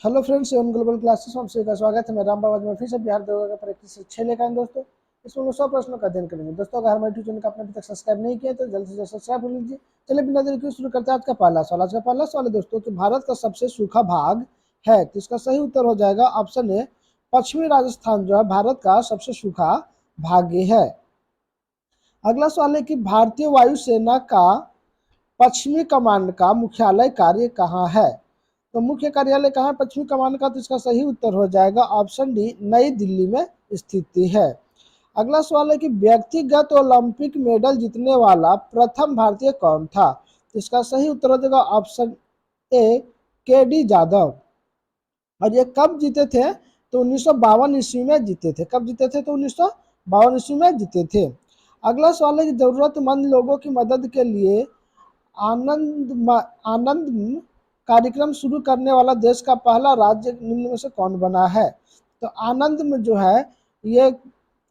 Hello friends, एवं global classes में आपका स्वागत है। मैं राम बाबा में फिर से बिहार दरोगा का प्रैक्टिस 6 लेकर आए दोस्तों। इसमें हम 100 प्रश्नों का अध्ययन करेंगे दोस्तों। अगर हमारे यूट्यूब चैनल का आपने अभी तक सब्सक्राइब नहीं किया तो जल्द से जल्द सब्सक्राइब कर लीजिए। चलिए बिना देरी के शुरू करते हैं आज का पहला सवाल। आज का पहला सवाल है दोस्तों कि भारत का सबसे सूखा भाग है, तो इसका सही उत्तर हो जाएगा ऑप्शन ए, पश्चिमी राजस्थान जो है भारत का सबसे सूखा भाग है। अगला सवाल है कि भारतीय वायुसेना का पश्चिमी कमान का मुख्यालय कार्य कहाँ है। तो मुख्य कार्यालय कहाँ है पश्चिमी कमान का, तो इसका सही उत्तर हो जाएगा ऑप्शन डी, नई दिल्ली में स्थित है। अगला सवाल है कि व्यक्तिगत ओलंपिक मेडल जीतने वाला प्रथम भारतीय कौन था। तो इसका सही उत्तर हो जाएगा ऑप्शन ए, के डी जादव। और ये कब जीते थे, तो 1952 ईस्वी में जीते थे। कब जीते थे, तो 1952 ईस्वी में जीते थे। अगला सवाल है कि जरूरतमंद लोगों की मदद के लिए आनंद कार्यक्रम शुरू करने वाला देश का पहला राज्य निम्न में से कौन बना है। तो आनंद में जो है ये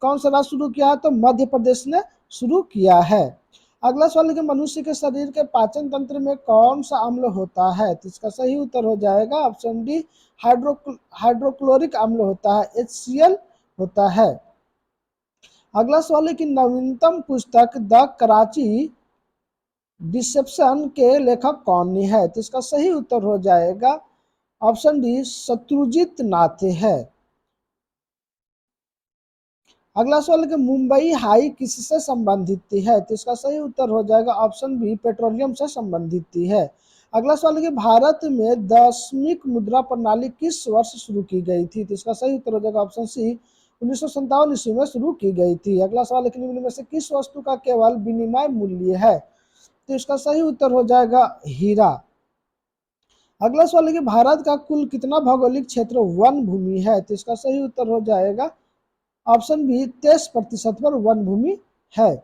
कौन सा राज्य शुरू किया है, तो मध्य प्रदेश ने शुरू किया है। अगला सवाल है कि मनुष्य के शरीर के पाचन तंत्र में कौन सा अम्ल होता है। तो इसका सही उत्तर हो जाएगा ऑप्शन डी, हाइड्रोक्लोरिक अम्ल होता है, HCl होता है। अगला सवाल है कि नवीनतम पुस्तक द कराची डिसेप्शन के लेखक कौन है। तो इसका सही उत्तर हो जाएगा ऑप्शन डी, शत्रुजीत नाथे है। अगला सवाल कि मुंबई हाई किससे संबंधित है। तो इसका सही उत्तर हो जाएगा ऑप्शन बी, पेट्रोलियम से संबंधित है। अगला सवाल कि भारत में दशमिक मुद्रा प्रणाली किस वर्ष शुरू की गई थी। तो इसका सही उत्तर हो जाएगा ऑप्शन सी, 1957 ईस्वी में शुरू की गई थी। अगला सवाल है कि निम्न में से किस वस्तु का केवल विनिमय मूल्य है। तो इसका सही उत्तर हो जाएगा हीरा। अगला सवाल है कि भारत का कुल कितना भौगोलिक क्षेत्र वन भूमि है। तो इसका सही उत्तर हो जाएगा ऑप्शन बी, 23% पर वन भूमि है।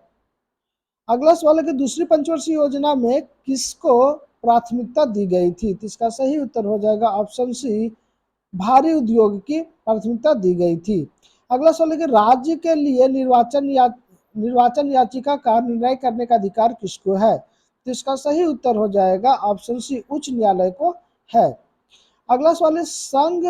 अगला सवाल है कि दूसरी पंचवर्षीय योजना में किसको प्राथमिकता दी गई थी। तो इसका सही उत्तर हो जाएगा ऑप्शन सी, भारी उद्योग की प्राथमिकता दी गई थी। अगला सवाल है कि राज्य के लिए निर्वाचन याचिका का निर्णय करने का अधिकार किसको है। तो इसका सही उत्तर हो जाएगा ऑप्शन सी, उच्च न्यायालय को है। अगला सवाल है संघ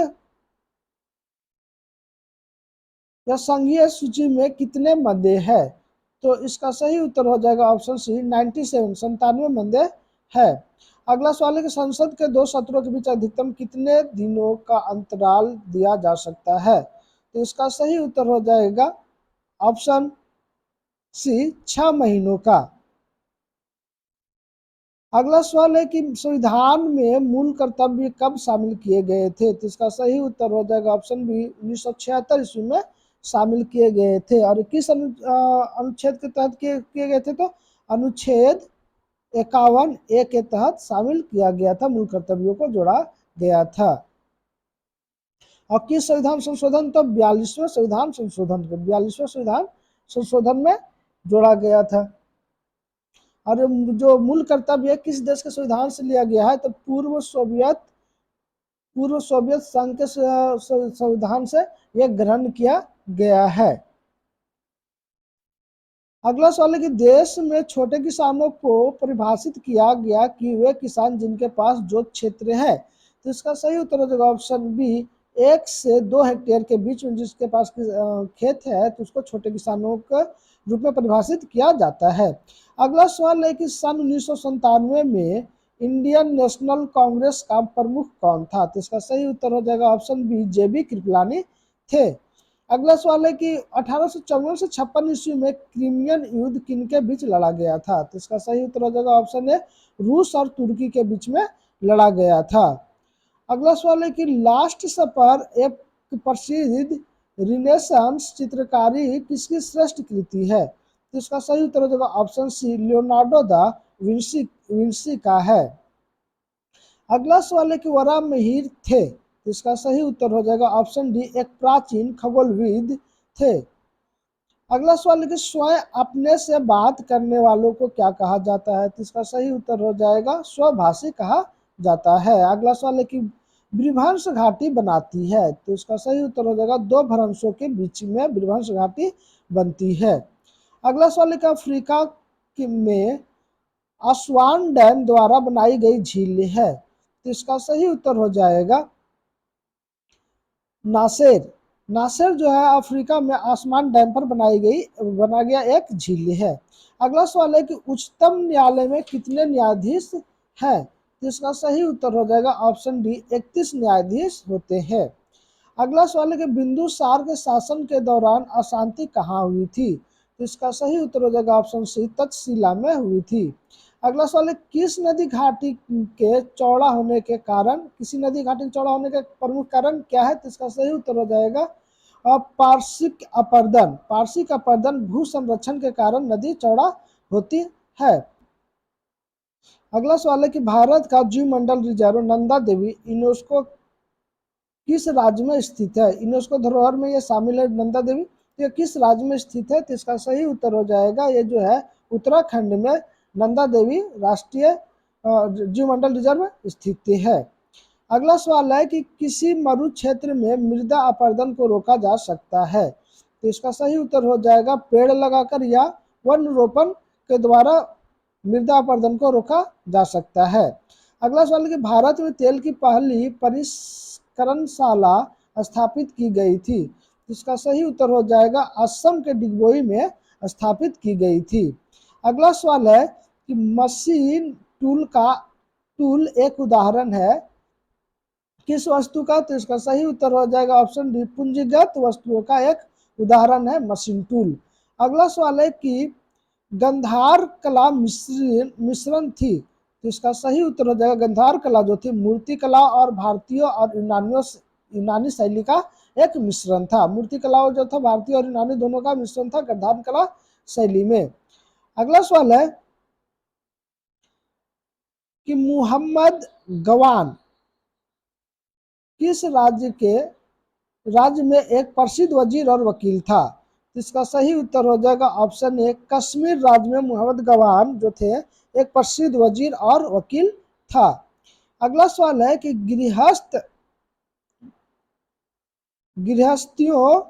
या संघीय सूची में कितने मदे हैं। तो इसका सही उत्तर हो जाएगा ऑप्शन सी, 97, 97 मदे है। अगला सवाल है कि संसद के दो सत्रों के बीच अधिकतम कितने दिनों का अंतराल दिया जा सकता है। तो इसका सही उत्तर हो जाएगा ऑप्शन सी, 6 महीनों का। अगला सवाल है कि संविधान में मूल कर्तव्य कब शामिल किए गए थे। तो इसका सही उत्तर हो जाएगा ऑप्शन बी, 1976 ईस्वी में शामिल किए गए थे। और किस अनुच्छेद के तहत किए गए थे, तो अनुच्छेद 51A के तहत शामिल किया गया था, मूल कर्तव्यों को जोड़ा गया था। और किस संविधान संशोधन, तो 42वें संविधान संशोधन में जोड़ा गया था। और जो मूल कर्तव्य किस देश के संविधान से लिया गया है, तो पूर्व सोवियत संघ के संविधान से यह ग्रहण किया गया है। अगला सवाल है कि देश में छोटे किसानों को परिभाषित किया गया कि वे किसान जिनके पास जोत क्षेत्र है। तो इसका सही उत्तर हो जाएगा ऑप्शन बी, 1 से 2 हेक्टेयर के बीच में जिसके पास खेत है, तो उसको छोटे किसानों के रूप में परिभाषित किया जाता है। अगला सवाल है कि सन 1997 में इंडियन नेशनल कांग्रेस का प्रमुख कौन था। तो इसका सही उत्तर हो जाएगा ऑप्शन बी, JB कृपलानी थे। अगला सवाल है कि 1854 से 56 ईस्वी में क्रीमियन युद्ध किनके बीच लड़ा गया था। तो इसका सही उत्तर हो जाएगा ऑप्शन ए, रूस और तुर्की के बीच में लड़ा गया था। अगला सवाल है कि लास्ट सपर एक प्रसिद्ध रिनेसांस चित्रकारी किसकी श्रेष्ठ कृति है। तो इसका सही उत्तर हो जाएगा option C, Leonardo da Vinci का है। अगला सवाल है कि वराहमिहिर थे। तो इसका सही उत्तर हो जाएगा ऑप्शन डी, एक प्राचीन खगोलविद थे। अगला सवाल है कि स्वयं अपने से बात करने वालों को क्या कहा जाता है। तो इसका सही उत्तर हो जाएगा स्वभाषी कहा जाता है। अगला सवाल है कि ब्रिभंश घाटी बनाती है। तो इसका सही उत्तर हो जाएगा दो भ्रंशों के बीच में ब्रिभंश घाटी बनती है। अगला सवाल है कि अफ्रीका में अस्वान डैम द्वारा बनाई गई झील है। तो इसका सही उत्तर हो जाएगा नासेर, नासेर जो है अफ्रीका में आसमान डैम पर बना गया एक झील है। अगला सवाल है कि उच्चतम न्यायालय में कितने न्यायाधीश हैं? तो इसका सही उत्तर हो जाएगा ऑप्शन डी, 31 न्यायाधीश होते हैं। अगला सवाल है कि बिंदुसार के शासन के दौरान अशांति कहाँ हुई थी? तो इसका सही उत्तर हो जाएगा ऑप्शन सी, तक्षशिला में हुई थी। अगला सवाल है किस नदी घाटी के चौड़ा होने के कारण, किसी नदी घाटी के चौड़ा होने का प्रमुख कारण क्या है? तो इसका सही उत्तर हो जाएगा पार्श्विक अपरदन। पार्श्विक अपरदन भू संरक्षण के कारण नदी चौड़ा होती है। अगला सवाल है कि भारत का जीव मंडल रिजर्व नंदा देवी यूनेस्को किस राज्य में स्थित है? यूनेस्को धरोहर में ये शामिल है नंदा देवी, ये किस राज्य में स्थित है? तो इसका सही उत्तर हो जाएगा ये जो है उत्तराखंड में नंदा देवी राष्ट्रीय जीव मंडल रिजर्व में स्थित है। अगला सवाल है कि किसी मरु क्षेत्र में मृदा अपरदन को रोका जा सकता है? तो इसका सही उत्तर हो जाएगा पेड़ लगाकर या वन रोपण के द्वारा मृदा अपरदन को रोका जा सकता है। अगला सवाल है कि भारत में तेल की पहली परिष्करणशाला स्थापित की गई थी। इसका सही उत्तर हो जाएगा असम के डिगबोई में स्थापित की गई थी। अगला सवाल है कि मशीन टूल एक उदाहरण है किस वस्तु का? तो इसका सही उत्तर हो जाएगा ऑप्शन डी, पूंजीगत वस्तुओं का एक उदाहरण है मशीन टूल। अगला सवाल है कि गंधार कला मिश्रण थी। तो इसका सही उत्तर हो जाएगा गंधार कला जो थी मूर्ति कला और भारतीय और यूनानी शैली का एक मिश्रण था। मूर्ति कला जो था भारतीय और यूनानी दोनों का मिश्रण था गंधार कला शैली में। अगला सवाल है कि मोहम्मद गवान किस राज्य में एक प्रसिद्ध वजीर और वकील था? इसका सही उत्तर हो जाएगा ऑप्शन ए, कश्मीर राज्य में मोहम्मद गवान जो थे एक प्रसिद्ध वजीर और वकील था। अगला सवाल है कि गृहस्थियों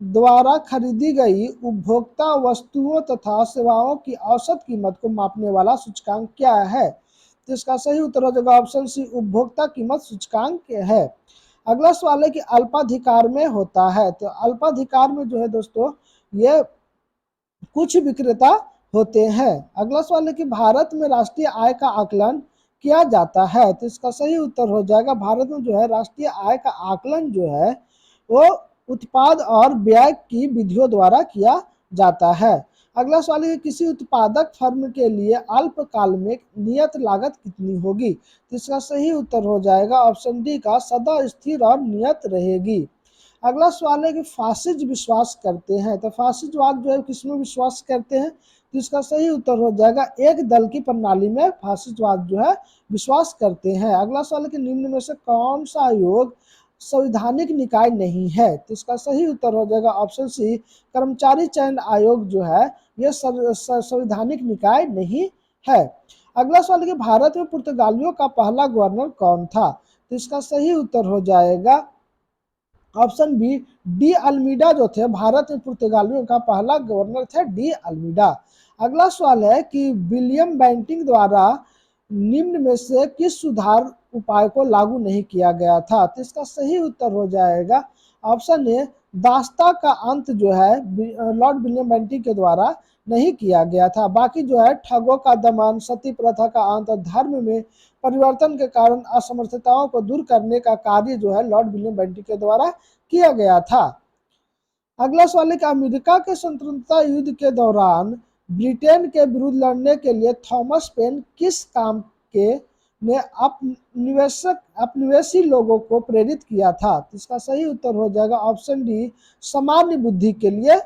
द्वारा खरीदी गई उपभोक्ता वस्तुओं तथा सेवाओं की औसत कीमत को मापने वाला सूचकांक क्या है? तो इसका सही उत्तर हो जाएगा ऑप्शन सी, उपभोक्ता कीमत सूचकांक है। अगला सवाल है कि अल्पाधिकार में होता है। तो अल्पाधिकार में जो है दोस्तों ये कुछ विक्रेता होते हैं। अगला सवाल है कि भारत में राष्ट्रीय आय का आकलन किया जाता है। तो इसका सही उत्तर हो जाएगा भारत में जो है राष्ट्रीय आय का आकलन जो है वो उत्पाद और व्यय की विधियों द्वारा किया जाता है। अगला सवाल है किसी उत्पादक फर्म के लिए अल्पकाल में नियत लागत कितनी होगी? तो इसका सही उत्तर हो जाएगा ऑप्शन डी का, सदा स्थिर और नियत रहेगी। अगला सवाल है कि फासिस्ट विश्वास करते हैं। तो फासिस्टवाद जो है किसमें विश्वास करते हैं? तो इसका सही उत्तर हो जाएगा एक दल की प्रणाली में फासिस्टवाद जो है विश्वास करते हैं। अगला सवाल है कि निम्न में से कौन सा आयोग संवैधानिक निकाय नहीं है? तो इसका सही उत्तर हो जाएगा ऑप्शन सी, कर्मचारी चयन आयोग जो है ये संवैधानिक निकाय नहीं है। अगला सवाल है कि भारत में पुर्तगालियों का पहला गवर्नर कौन था? तो इसका सही उत्तर हो जाएगा ऑप्शन बी, डी अल्मीडा जो थे भारत में पुर्तगालियों का पहला गवर्नर थे डी अल्मीडा। अगला सवाल है कि विलियम बेंटिंक द्वारा निम्न में से किस सुधार उपाय को लागू नहीं किया गया था? तो इसका सही उत्तर हो जाएगा ऑप्शन ए, दास्ता का अंत जो है लॉर्ड विलियम बेंटिंक के द्वारा नहीं किया गया था। बाकी जो है ठगों का दमन, सती प्रथा का अंत, धर्म में परिवर्तन के कारण असमर्थताओं को दूर करने का कार्य जो है लॉर्ड विलियम बेंटिक के द्वारा किया गया था। अगला सवाल है कि अमेरिका के स्वतंत्रता युद्ध के दौरान ब्रिटेन के विरुद्ध लड़ने के लिए थॉमस पेन किस काम के ने अपनिवेशी लोगों को प्रेरित किया था? तो इसका सही उत्तर हो जाएगा ऑप्शन डी, सामान्य बुद्धि के लिए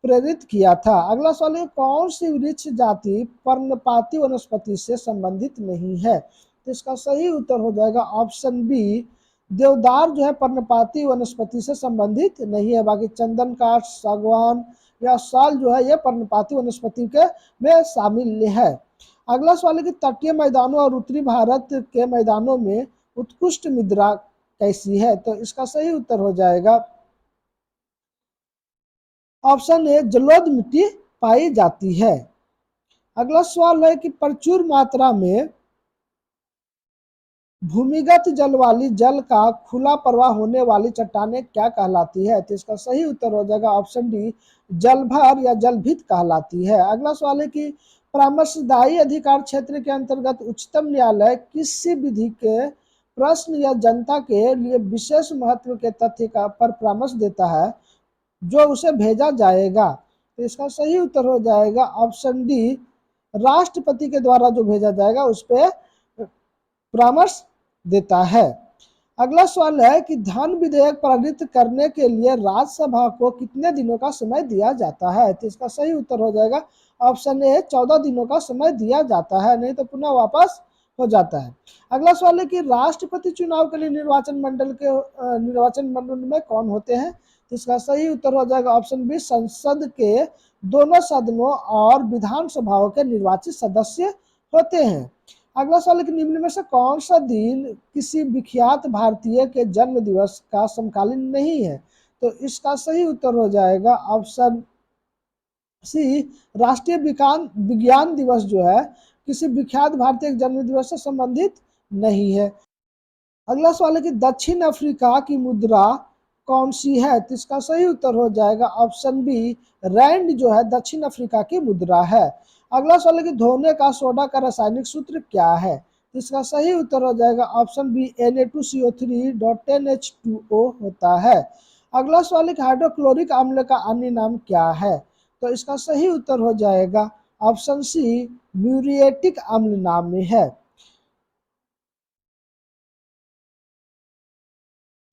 प्रेरित किया था। अगला सवाल है कौन सी वृक्ष जाति पर्णपाती वनस्पति से संबंधित नहीं है? तो इसका सही उत्तर हो जाएगा ऑप्शन बी, देवदार जो है पर्णपाती वनस्पति से संबंधित नहीं है। बाकी चंदन काठ, सागवान या साल जो है ये पर्णपाती वनस्पति के में शामिल है। अगला सवाल है कि तटीय मैदानों और उत्तरी भारत के मैदानों में उत्कृष्ट मृदा कैसी है? तो इसका सही उत्तर हो जाएगा ऑप्शन ए, जलोढ़ मिट्टी पाई जाती है। अगला सवाल है कि प्रचुर मात्रा में भूमिगत जल वाली जल का खुला प्रवाह होने वाली चट्टानें क्या कहलाती है? तो इसका सही उत्तर हो जाएगा ऑप्शन डी, जलभर या जलभित कहलाती है। अगला सवाल है कि परामर्शदायी अधिकार क्षेत्र के अंतर्गत उच्चतम न्यायालय किसी विधि के प्रश्न या जनता के लिए विशेष महत्व के तथ्य का पर परामर्श देता है जो उसे भेजा जाएगा? तो इसका सही उत्तर हो जाएगा ऑप्शन डी, राष्ट्रपति के द्वारा जो भेजा जाएगा उस पर परामर्श देता है। अगला सवाल है कि धन विधेयक पारित करने के लिए राज्यसभा को कितने दिनों का समय दिया जाता है? तो इसका सही उत्तर हो जाएगा ऑप्शन ए, 14 दिनों का समय दिया जाता है, नहीं तो पुनः वापस हो जाता है। अगला सवाल है कि राष्ट्रपति चुनाव के लिए निर्वाचन मंडल में कौन होते हैं? तो इसका सही उत्तर हो जाएगा ऑप्शन बी, संसद के दोनों सदनों और विधानसभाओं के निर्वाचित सदस्य होते हैं। अगला सवाल कि निम्न में से कौन सा दिन किसी विख्यात भारतीय के जन्म दिवस का समकालीन नहीं है? तो इसका सही उत्तर हो जाएगा ऑप्शन सी, राष्ट्रीय विज्ञान दिवस जो है किसी विख्यात भारतीय जन्म दिवस से संबंधित नहीं है। अगला सवाल है कि दक्षिण अफ्रीका की मुद्रा कौन सी है? तो इसका सही उत्तर हो जाएगा ऑप्शन बी, रैंड जो है दक्षिण अफ्रीका की मुद्रा है। अगला सवाल है कि धोने का सोडा का रासायनिक सूत्र क्या है? तो इसका सही उत्तर हो जाएगा ऑप्शन बी, Na2CO3.10H2O होता है। अगला सवाल है कि हाइड्रोक्लोरिक अम्ल का अन्य नाम क्या है? तो इसका सही उत्तर हो जाएगा ऑप्शन सी, म्यूरिएटिक अम्ल नाम में है।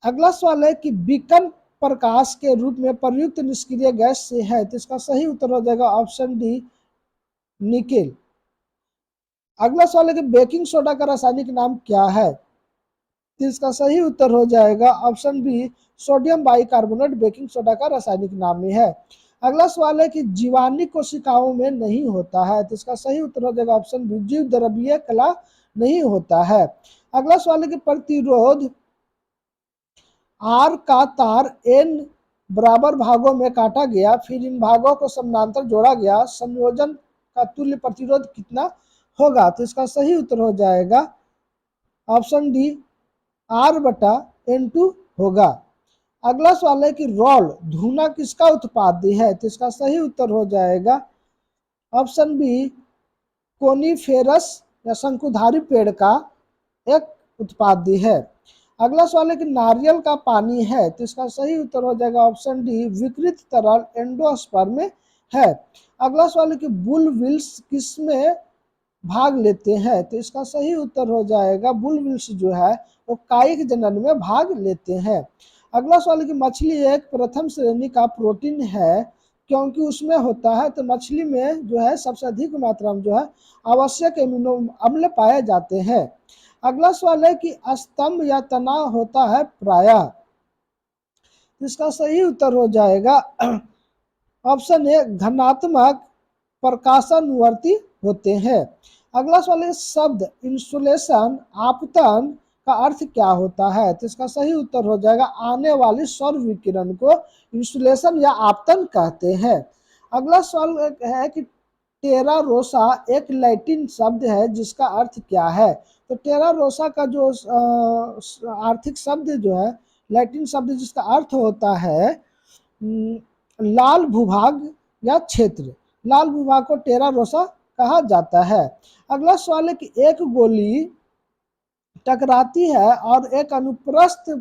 अगला सवाल है कि बीकन प्रकाश के रूप में प्रयुक्त निष्क्रिय गैस से है? तो इसका सही उत्तर हो जाएगा ऑप्शन डी, निकेल। अगला सवाल है कि बेकिंग सोडा का रासायनिक नाम क्या है? तो इसका सही उत्तर हो जाएगा option B, sodium bicarbonate baking soda का रासायनिक नाम में है। अगला सवाल है कि जीवाणु कोशिकाओं में नहीं होता है? तो इसका सही उत्तर हो जाएगा ऑप्शन बी, जीव द्रव्य कला नहीं होता है। अगला सवाल है कि प्रतिरोध आर का तार एन बराबर भागों में काटा गया, फिर इन भागों को समानांतर जोड़ा गया, संयोजन का तुल्य प्रतिरोध कितना होगा? तो इसका सही उत्तर हो जाएगा ऑप्शन डी, R/N2 होगा। अगला सवाल है कि रोल धुना किसका उत्पाद्य है? तो इसका सही उत्तर हो जाएगा ऑप्शन बी, कोनीफेरस या शंकुधारी पेड़ का एक उत्पाद्य है। अगला सवाल है कि नारियल का पानी है? तो इसका सही उत्तर हो जाएगा ऑप्शन डी, विकृत तरल एंडोस्पर्म है। अगला सवाल है कि बुलविल्स किसमें भाग लेते हैं? तो इसका सही उत्तर हो जाएगा बुलविल्स जो है वो कायिक जनन में भाग लेते हैं। अगला सवाल है कि मछली एक प्रथम श्रेणी का प्रोटीन है क्योंकि उसमें होता है? तो मछली में जो है सबसे अधिक मात्रा में जो है आवश्यक एमिनो अम्ल पाए जाते हैं। अगला सवाल है कि स्तंभ या तना होता है प्रायः? इसका सही उत्तर हो जाएगा ऑप्शन ए, घनात्मक प्रकाशनवर्ती होते हैं। अगला सवाल है शब्द इंसुलेशन आपतन का अर्थ क्या होता है? तो इसका सही उत्तर हो जाएगा आने वाली सौर विकिरण को इंसुलेशन या आपतन कहते हैं। अगला सवाल है कि टेरा रोसा एक लैटिन शब्द है जिसका अर्थ क्या है? तो टेरा रोसा का जो आर्थिक शब्द जो है लैटिन शब्द जिसका अर्थ होता है लाल भूभाग या क्षेत्र, लाल भूभाग को टेरा रोसा कहा जाता है। अगला सवाल है कि एक गोली टकराती है और एक अनुप्रस्थ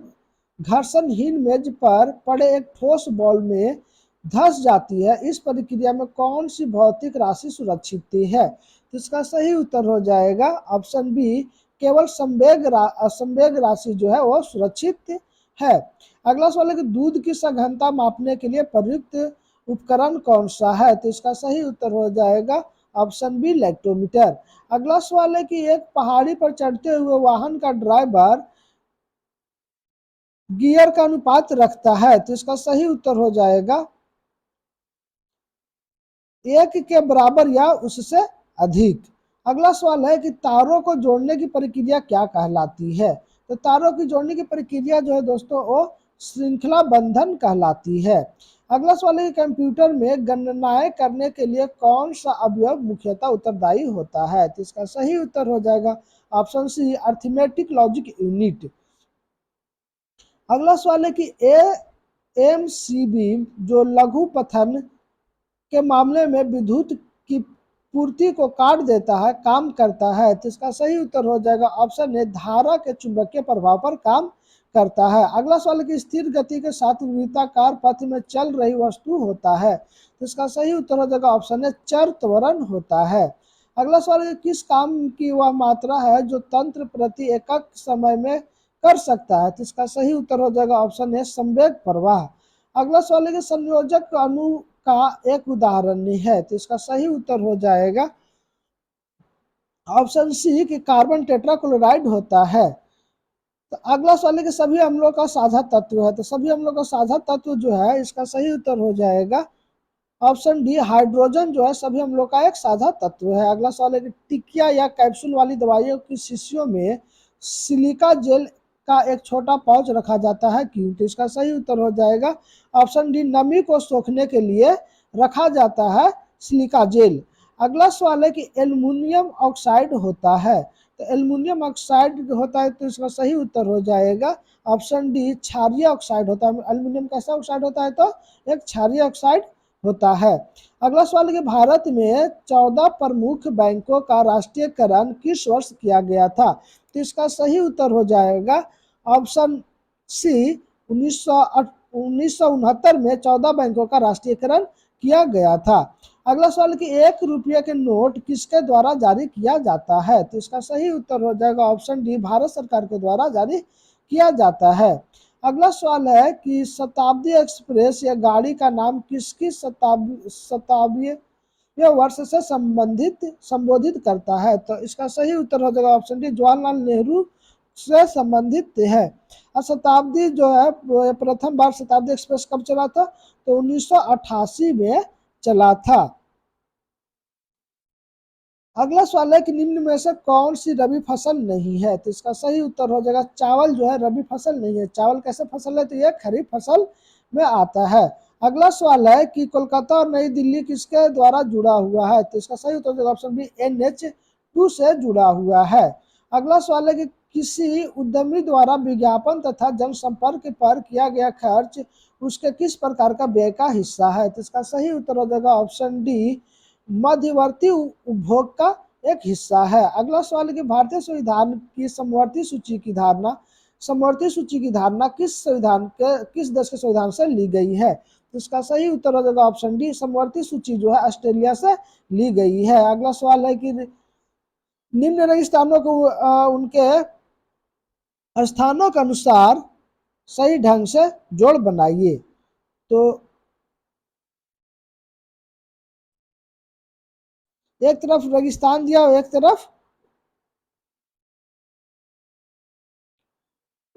घर्षणहीन मेज पर पड़े एक ठोस बॉल में धंस जाती है, इस प्रक्रिया में कौन सी भौतिक राशि सुरक्षित है? तो इसका सही उत्तर हो जाएगा ऑप्शन बी, केवल संवेग राशि जो है वो सुरक्षित है। अगला सवाल है कि दूध की सघनता मापने के लिए प्रयुक्त उपकरण कौन सा है? तो इसका सही उत्तर हो जाएगा ऑप्शन बी, लैक्टोमीटर। अगला सवाल है कि एक पहाड़ी पर चढ़ते हुए वाहन का ड्राइवर गियर का अनुपात रखता है? तो इसका सही उत्तर हो जाएगा 1 के बराबर या उससे अधिक। अगला सवाल है कि तारों को जोड़ने की प्रक्रिया क्या कहलाती है? तो तारों की जोड़ने की प्रक्रिया जो है दोस्तों वो श्रृंखला बंधन कहलाती है। अगला सवाल है कि कंप्यूटर में गणनाएं करने के लिए कौन सा अवयव मुख्यतः उत्तरदायी होता है? तो इसका सही उत्तर हो जाएगा option C arithmetic logic unit. अगला सवाल है कि एएमसीबी जो लघु पठन के मामले में विद्युत की पूर्ति को काट देता है, काम करता है, तो इसका सही उत्तर हो जाएगा ऑप्शन ए धारा के चुंबकीय प्रभाव पर काम करता है। अगला सवाल है कि स्थिर गति के साथ वृत्ताकार पथ में चल रही वस्तु होता है, तो इसका सही उत्तर हो जाएगा ऑप्शन ए चर त्वरण होता है। अगला सवाल है किस काम की वह मात्रा है जो तंत्र प्रति एकक समय में कर सकता है, तो इसका सही उत्तर हो जाएगा ऑप्शन ए संवेग प्रवाह। अगला सवाल है कि संयोजक अणु का एक उदाहरण है, तो इसका सही उत्तर हो जाएगा ऑप्शन सी कि कार्बन टेट्राक्लोराइड होता है। तो अगला सवाल है कि सभी अम्लों का साझा तत्व है, तो सभी अम्लों का साझा तत्व जो है इसका सही उत्तर हो जाएगा ऑप्शन डी हाइड्रोजन जो है सभी अम्लों का एक साझा तत्व है। अगला सवाल है कि टिकिया या कैप्सूल वाली दवाइयों की शीशियों में सिलिका जेल का एक छोटा पाउच रखा जाता है क्यों, तो इसका सही उत्तर हो जाएगा ऑप्शन डी नमी को सोखने के लिए रखा जाता है सिलिका जेल। अगला सवाल है कि एल्युमिनियम ऑक्साइड होता है, तो एल्युमिनियम ऑक्साइड होता है, तो इसका सही उत्तर हो जाएगा ऑप्शन डी क्षारीय ऑक्साइड होता है। एल्युमिनियम कैसा ऑक्साइड होता है, तो एक क्षारीय ऑक्साइड होता है। अगला सवाल है कि भारत में 14 प्रमुख बैंकों का राष्ट्रीयकरण किस वर्ष किया गया था, तो इसका सही उत्तर हो जाएगा ऑप्शन सी 1969 में 14 बैंकों का राष्ट्रीयकरण किया गया था। अगला सवाल कि 1 रुपये के नोट किसके द्वारा जारी किया जाता है, तो इसका सही उत्तर हो जाएगा ऑप्शन डी भारत सरकार के द्वारा जारी किया जाता है। अगला सवाल है कि शताब्दी एक्सप्रेस या गाड़ी का नाम किसकी शताब्दी वर्ष से संबोधित करता है, तो इसका सही उत्तर हो जाएगा ऑप्शन डी जवाहरलाल नेहरू से संबंधित है। और शताब्दी जो है प्रथम बार शताब्दी एक्सप्रेस कब चला था, तो 1988 में चला था। अगला सवाल है कि निम्न में से कौन सी रबी फसल नहीं है, तो इसका सही उत्तर हो जाएगा चावल जो है रबी फसल नहीं है। चावल कैसे फसल है, तो यह खरीफ फसल में आता है। अगला सवाल है कि कोलकाता और नई दिल्ली किसके द्वारा जुड़ा हुआ है, तो इसका सही उत्तर हो जाएगा ऑप्शन बी NH2 से जुड़ा हुआ है। अगला सवाल है कि किसी उद्यमी द्वारा विज्ञापन तथा जनसंपर्क पर किया गया खर्च उसके किस प्रकार का व्यय का हिस्सा है, तो इसका सही उत्तर हो जाएगा ऑप्शन डी मध्यवर्ती उपभोग का एक हिस्सा है। अगला सवाल है कि भारतीय संविधान की समवर्ती सूची की धारणा किस देश के संविधान से ली गई है, तो इसका सही उत्तर हो जाएगा ऑप्शन डी समवर्ती सूची जो है ऑस्ट्रेलिया से ली गई है। अगला सवाल है कि निम्न रेगिस्तानों को उनके स्थानों के अनुसार सही ढंग से जोड़ बनाइए। तो एक तरफ रेगिस्तान दिया और एक तरफ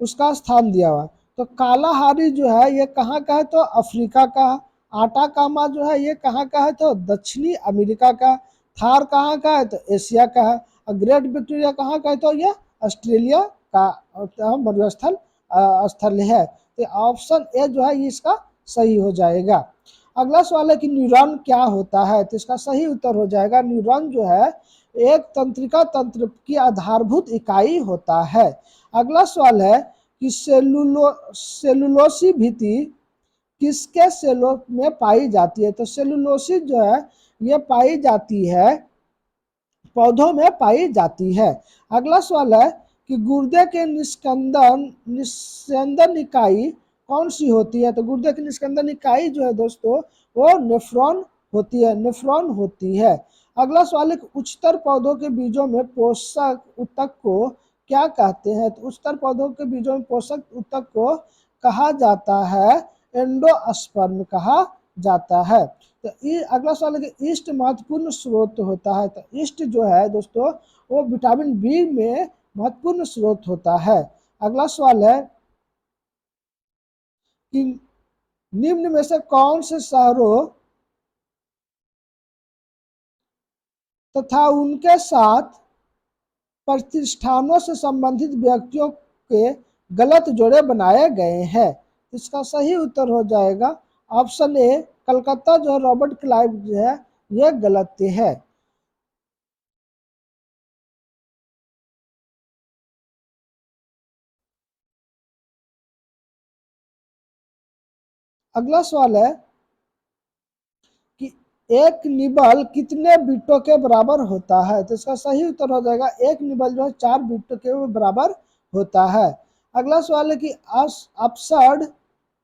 उसका स्थान दिया हुआ। तो कालाहारी जो है ये कहाँ का है, तो अफ्रीका का। आटाकामा जो है ये कहाँ का है, तो दक्षिणी अमेरिका का। थार कहाँ का है, तो एशिया का है। और ग्रेट विक्टोरिया कहाँ का है, तो ये ऑस्ट्रेलिया का मरुस्थल स्थल है। तो ऑप्शन ए जो है इसका सही हो जाएगा। अगला सवाल है कि न्यूरॉन क्या होता है, तो इसका सही उत्तर हो जाएगा न्यूरॉन जो है एक तंत्रिका तंत्र की आधारभूत इकाई होता है। अगला सवाल है कि सेलुलोसी भित्ति किसके सेलों में पाई जाती है, तो सेलुलोसिस जो है ये पाई जाती है पौधों में पाई जाती है। अगला सवाल है कि गुर्दे के निस्कंदन इकाई कौन सी होती है, तो गुर्दे की निस्कंदन इकाई जो है दोस्तों वो नेफ्रॉन होती है। अगला सवाल है कि उच्चतर पौधों के बीजों में पोषक ऊतक को क्या कहते हैं, तो उच्चतर पौधों के बीजों में पोषक ऊतक को कहा जाता है एंडोस्पर्म कहा जाता है। तो अगला सवाल है कि ईस्ट महत्वपूर्ण स्रोत होता है, तो ईस्ट जो है दोस्तों वो विटामिन बी में महत्वपूर्ण स्रोत होता है। अगला सवाल है कि निम्न में से कौन से शहरों तथा उनके साथ प्रतिष्ठानों से संबंधित व्यक्तियों के गलत जोड़े बनाए गए हैं, इसका सही उत्तर हो जाएगा ऑप्शन ए कलकत्ता जो रॉबर्ट क्लाइव जो है यह गलत है। अगला सवाल है कि एक निबल कितने बिटों के बराबर होता है। तो इसका सही उत्तर हो जाएगा एक निबल जो है 4 बिटों के बराबर होता है। अगला सवाल है कि अपसर्ड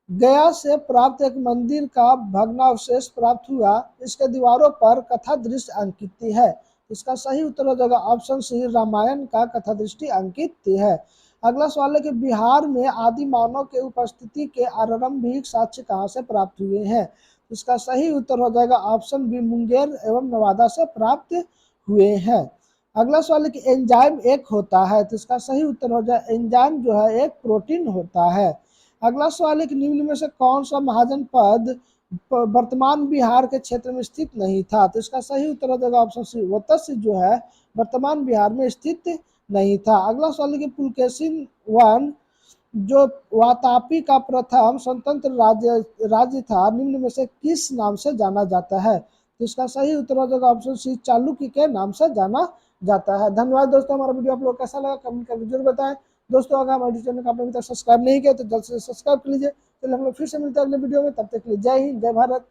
गया से प्राप्त एक मंदिर का भग्नावशेष प्राप्त हुआ, इसके दीवारों पर कथा दृश्य अंकित है। इसका सही उत्तर हो जाएगा ऑप्शन सी, रामायण का कथा दृष्टि अंकित है। अगला सवाल है कि बिहार में आदि मानव के उपस्थिति के आरंभिक साक्ष्य कहाँ से प्राप्त हुए हैं। इसका सही उत्तर हो जाएगा ऑप्शन बी, मुंगेर एवं नवादा से प्राप्त हुए हैं। अगला सवाल है कि एंजाइम एक होता है। तो इसका सही उत्तर हो जाए एंजाइम जो है एक प्रोटीन होता है। अगला सवाल है कि निम्न में से कौन सा महाजनपद वर्तमान बिहार के क्षेत्र में स्थित नहीं था। तो इसका सही उत्तर हो जाएगा ऑप्शन सी, वत्स्य जो है वर्तमान बिहार में स्थित नहीं था। अगला सवाल है कि पुलकेशिन वन जो वातापी का प्रथम स्वतंत्र राज्य था, निम्न में से किस नाम से जाना जाता है। तो इसका सही उत्तर हो जाएगा ऑप्शन सी, चालुक्य के नाम से जाना जाता है। धन्यवाद दोस्तों, हमारा वीडियो आप लोग कैसा लगा कमेंट करके जरूर बताएं। दोस्तों अगर हमारे चैनल को आपने अभी तक सब्सक्राइब नहीं किया तो जल्द से सब्सक्राइब कर लीजिए। चलिए हम लोग फिर से मिलते हैं अगले वीडियो में, तब तक के लिए जय हिंद, जय भारत।